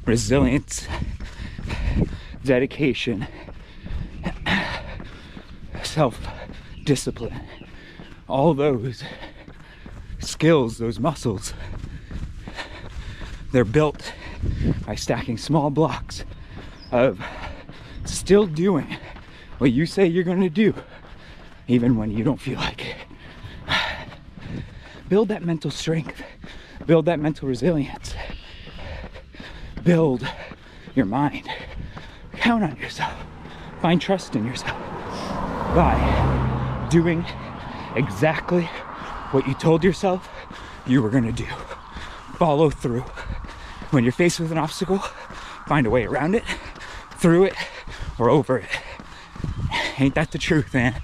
resilience, dedication, self-discipline, all those skills, those muscles, they're built by stacking small blocks of still doing what you say you're going to do, even when you don't feel like it. Build that mental strength, build that mental resilience, build your mind, count on yourself, find trust in yourself by doing exactly what you told yourself you were going to do. Follow through. When you're faced with an obstacle, find a way around it, through it, or over it. Ain't that the truth, man?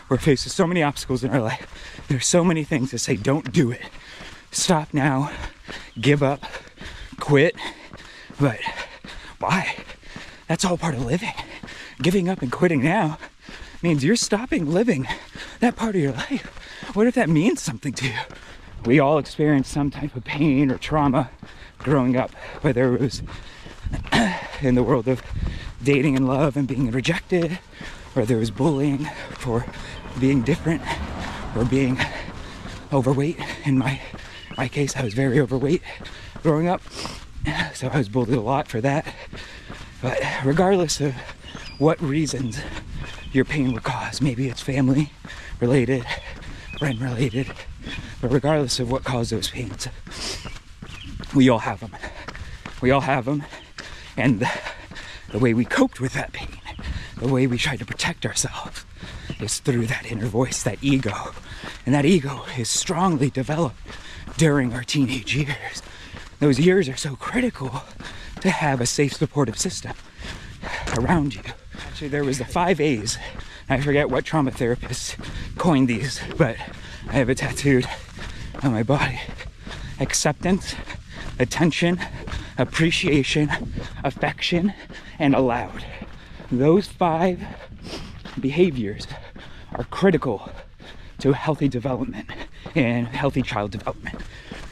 We're faced with so many obstacles in our life. There's so many things that say, don't do it. Stop now, give up, quit. But why? That's all part of living. Giving up and quitting now means you're stopping living that part of your life. What if that means something to you? We all experience some type of pain or trauma growing up, whether it was in the world of dating and love and being rejected, or there was bullying for being different or being overweight. In my case, I was very overweight growing up, so I was bullied a lot for that. But regardless of what reasons your pain would cause, maybe it's family related, friend related, but regardless of what caused those pains, we all have them. We all have them, and the way we coped with that pain, the way we tried to protect ourselves, is through that inner voice, that ego. And that ego is strongly developed during our teenage years. Those years are so critical to have a safe, supportive system around you. Actually, there was the 5 A's. I forget what trauma therapist coined these, but I have it tattooed on my body. Acceptance, attention, appreciation, affection, and allowed. Those 5 behaviors are critical to healthy development and healthy child development.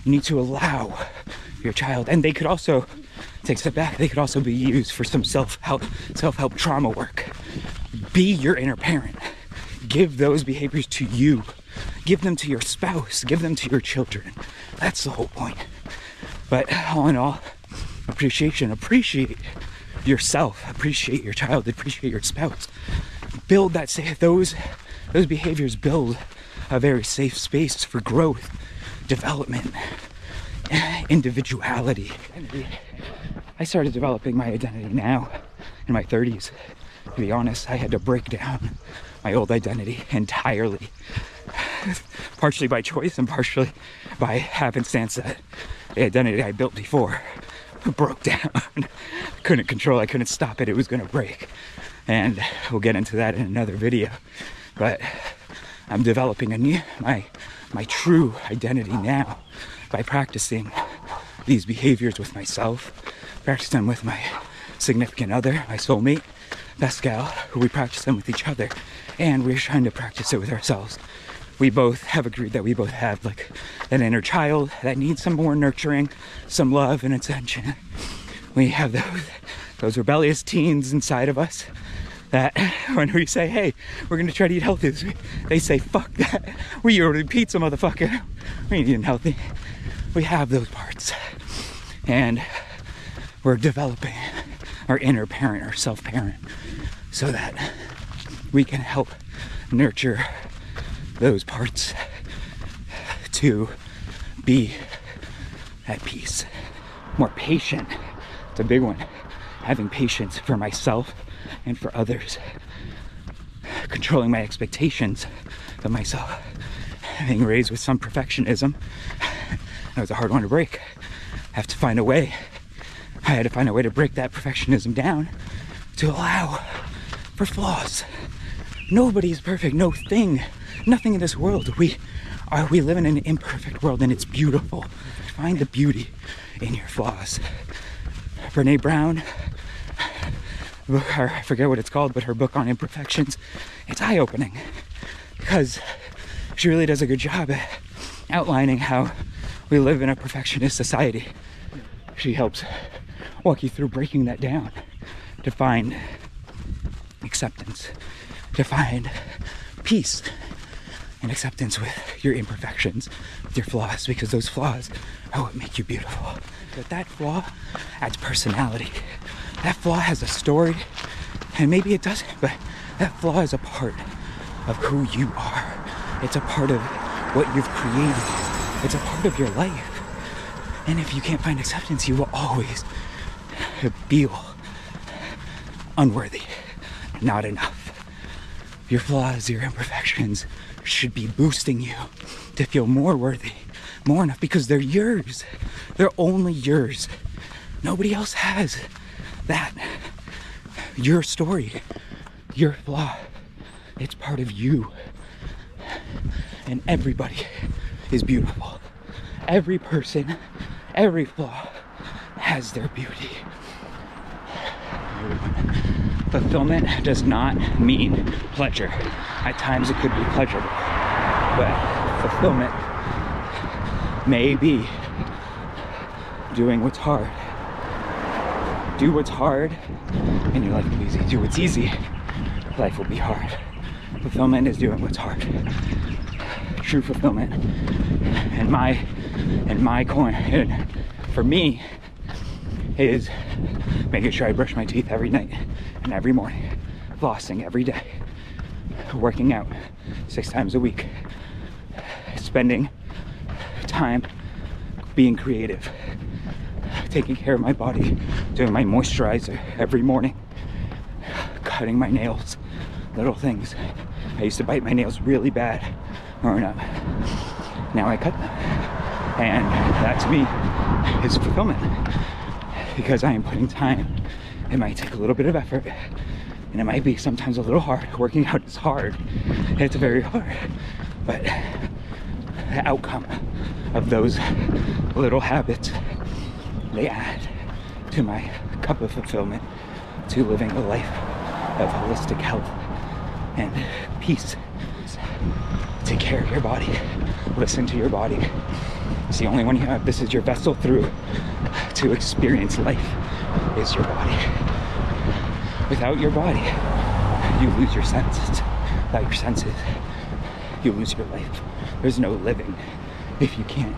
You need to allow your child, and they could also, take a step back, they could also be used for some self-help trauma work. Be your inner parent. Give those behaviors to you. Give them to your spouse. Give them to your children. That's the whole point. But all in all, appreciation. Appreciate yourself. Appreciate your child. Appreciate your spouse. Build that safe. Those behaviors build a very safe space for growth, development, individuality. I started developing my identity now in my 30s. To be honest, I had to break down my old identity entirely. Partially by choice and partially by happenstance that the identity I built before broke down. Couldn't control, I couldn't stop it, it was gonna break. And we'll get into that in another video. But I'm developing my true identity now by practicing these behaviors with myself, practice them with my significant other, my soulmate, Pascal, who we practice them with each other, and we're trying to practice it with ourselves. We both have agreed that we both have like an inner child that needs some more nurturing, some love and attention. We have those rebellious teens inside of us that when we say, hey, we're gonna try to eat healthy this week, they say, fuck that, we ordered pizza, motherfucker, we ain't eating healthy. We have those parts, and we're developing our inner parent, our self-parent, so that we can help nurture those parts to be at peace. More patient, it's a big one. Having patience for myself and for others. Controlling my expectations of myself. Being raised with some perfectionism, that was a hard one to break. I have to find a way. I had to find a way to break that perfectionism down to allow for flaws. Nobody's perfect, nothing in this world. We live in an imperfect world, and it's beautiful. Find the beauty in your flaws. Brene Brown, I forget what it's called, but her book on imperfections, it's eye-opening because she really does a good job at outlining how we live in a perfectionist society. She helps walk you through breaking that down to find acceptance, to find peace and acceptance with your imperfections, with your flaws, because those flaws are what make you beautiful. But that flaw adds personality. That flaw has a story, and maybe it doesn't, but that flaw is a part of who you are. It's a part of what you've created. It's a part of your life. And if you can't find acceptance, you will always feel unworthy, not enough. Your flaws, your imperfections should be boosting you to feel more worthy, more enough, because they're yours. They're only yours. Nobody else has that. Your story, your flaw, it's part of you. And everybody is beautiful. Every person, every flaw has their beauty. Fulfillment does not mean pleasure. At times it could be pleasurable, but fulfillment may be doing what's hard. Do what's hard and your life will be easy. Do what's easy, life will be hard. Fulfillment is doing what's hard. True fulfillment, and my coin, and for me, is making sure I brush my teeth every night and every morning, flossing every day, working out 6 times a week, spending time being creative, taking care of my body, doing my moisturizer every morning, cutting my nails, little things. I used to bite my nails really bad growing up. Now I cut them. And that to me is fulfillment, because I am putting time. It might take a little bit of effort, and it might be sometimes a little hard. Working out is hard. It's very hard. But the outcome of those little habits, they add to my cup of fulfillment, to living a life of holistic health and peace. Take care of your body. Listen to your body. It's the only one you have. This is your vessel through to experience life, is your body. Without your body, you lose your senses. Without your senses, you lose your life. There's no living if you can't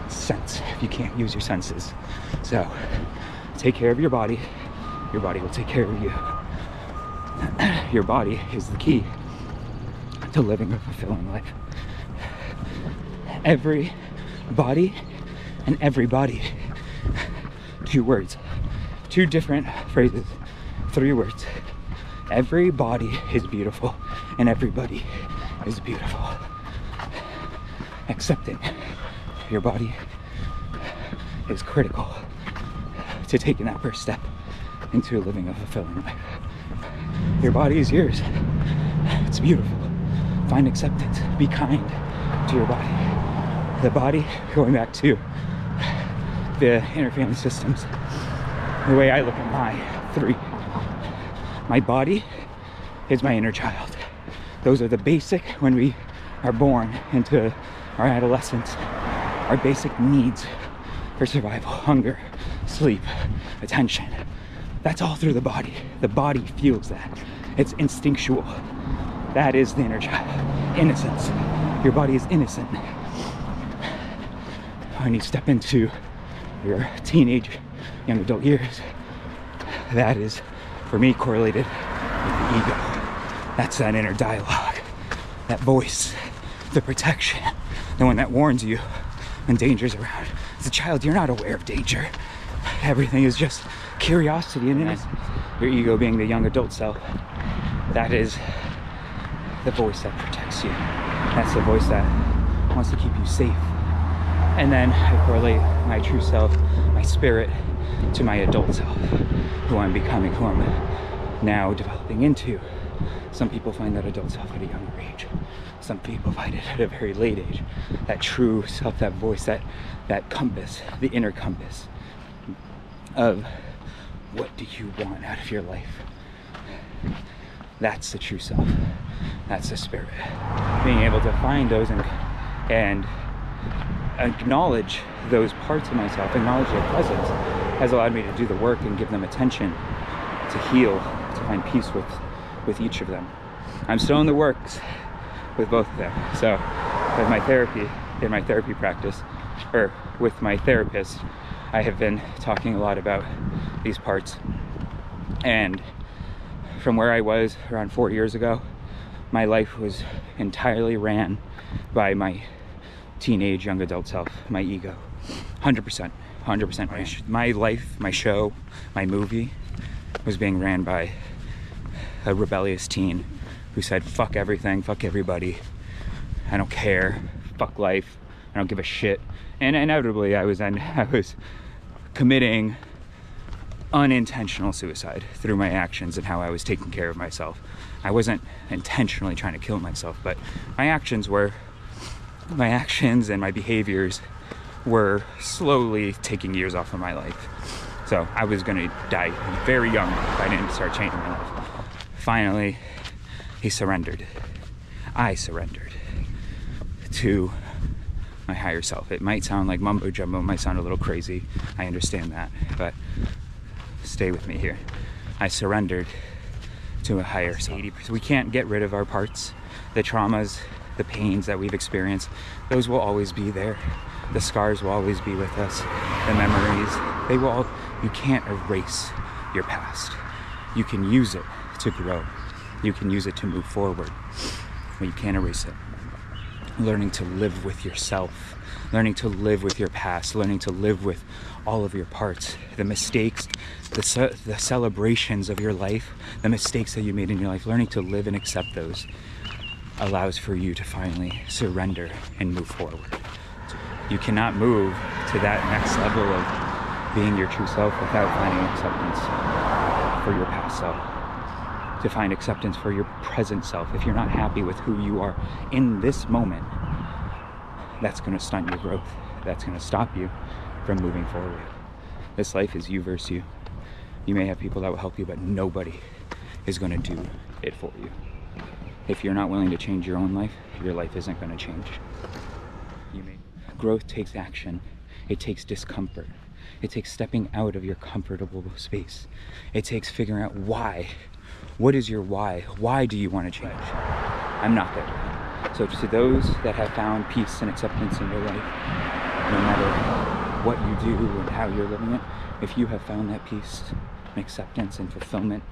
sense, if you can't use your senses. So take care of your body will take care of you. Your body is the key to living a fulfilling life. Every body and everybody. 2 words, 2 different phrases, 3 words. Every body is beautiful and everybody is beautiful. Accepting your body is critical to taking that first step into living a fulfilling life. Your body is yours. It's beautiful. Find acceptance. Be kind to your body. The body, going back to the inner family systems, the way I look at my 3. My body is my inner child. Those are the basic, when we are born into our adolescence, our basic needs for survival: hunger, sleep, attention. That's all through the body. The body feels that. It's instinctual. That is the inner child. Innocence. Your body is innocent. When you step into your teenage, young adult years, that is, for me, correlated with the ego. That's that inner dialogue, that voice, the protection, the one that warns you when danger's around. As a child, you're not aware of danger. Everything is just curiosity and innocence. Your ego being the young adult self, that is the voice that protects you. That's the voice that wants to keep you safe. And then I correlate my true self, my spirit, to my adult self, who I'm becoming, who I'm now developing into. Some people find that adult self at a younger age. Some people find it at a very late age. That true self, that voice, that compass, the inner compass of what do you want out of your life. That's the true self. That's the spirit. Being able to find those and acknowledge those parts of myself, acknowledge their presence, has allowed me to do the work and give them attention, to heal, to find peace with each of them. I'm still in the works with both of them. So with my therapy, in my therapy practice, or with my therapist, I have been talking a lot about these parts. And from where I was around 4 years ago, my life was entirely ran by my teenage young adult self, my ego. 100%. My life, my show, my movie was being ran by a rebellious teen who said, fuck everything, fuck everybody, I don't care, fuck life, I don't give a shit. And inevitably I was committing unintentional suicide through my actions and how I was taking care of myself. I wasn't intentionally trying to kill myself, but my actions and my behaviors were slowly taking years off of my life. So I was gonna die very young if I didn't start changing my life. Finally, he surrendered. I surrendered to my higher self. It might sound like mumbo jumbo, it might sound a little crazy. I understand that, but stay with me here. I surrendered to a higher self. We can't get rid of our parts, the traumas, the pains that we've experienced. Those will always be there. The scars will always be with us. The memories, you can't erase your past. You can use it to grow. You can use it to move forward, but you can't erase it. Learning to live with yourself, learning to live with your past, learning to live with all of your parts, the mistakes, the celebrations of your life, the mistakes that you made in your life, learning to live and accept those allows for you to finally surrender and move forward. You cannot move to that next level of being your true self without finding acceptance for your past self, to find acceptance for your present self. If you're not happy with who you are in this moment, that's going to stunt your growth. That's going to stop you from moving forward. This life is you versus you. You may have people that will help you, but nobody is going to do it for you. If you're not willing to change your own life, your life isn't going to change. Growth takes action. It takes discomfort. It takes stepping out of your comfortable space. It takes figuring out why. What is your why? Why do you want to change? I'm not there. So to those that have found peace and acceptance in your life, no matter what you do and how you're living it, if you have found that peace and acceptance and fulfillment,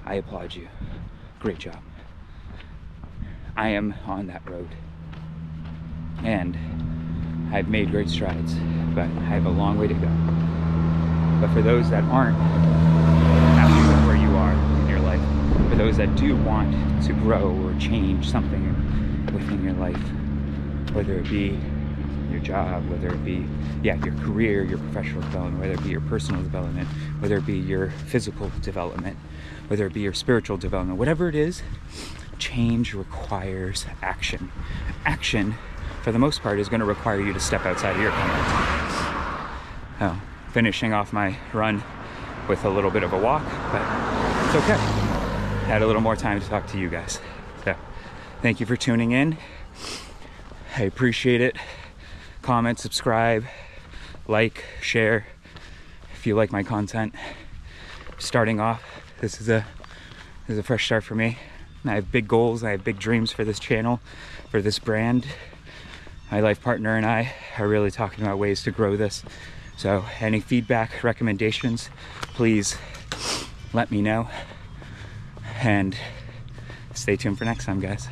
I applaud you. Great job. I am on that road. And I've made great strides, but I have a long way to go. But for those that aren't happy with where you are in your life, for those that do want to grow or change something within your life, whether it be your job, whether it be, your career, your professional development, whether it be your personal development, whether it be your physical development, whether it be your spiritual development, whatever it is, change requires action. Action, for the most part, is going to require you to step outside of your comfort zone. Finishing off my run with a little bit of a walk, but it's okay. Had a little more time to talk to you guys. So, thank you for tuning in. I appreciate it. Comment, subscribe, like, share if you like my content. Starting off, this is a fresh start for me. I have big goals, I have big dreams for this channel, for this brand. My life partner and I are really talking about ways to grow this. So any feedback, recommendations, please let me know. And stay tuned for next time, guys.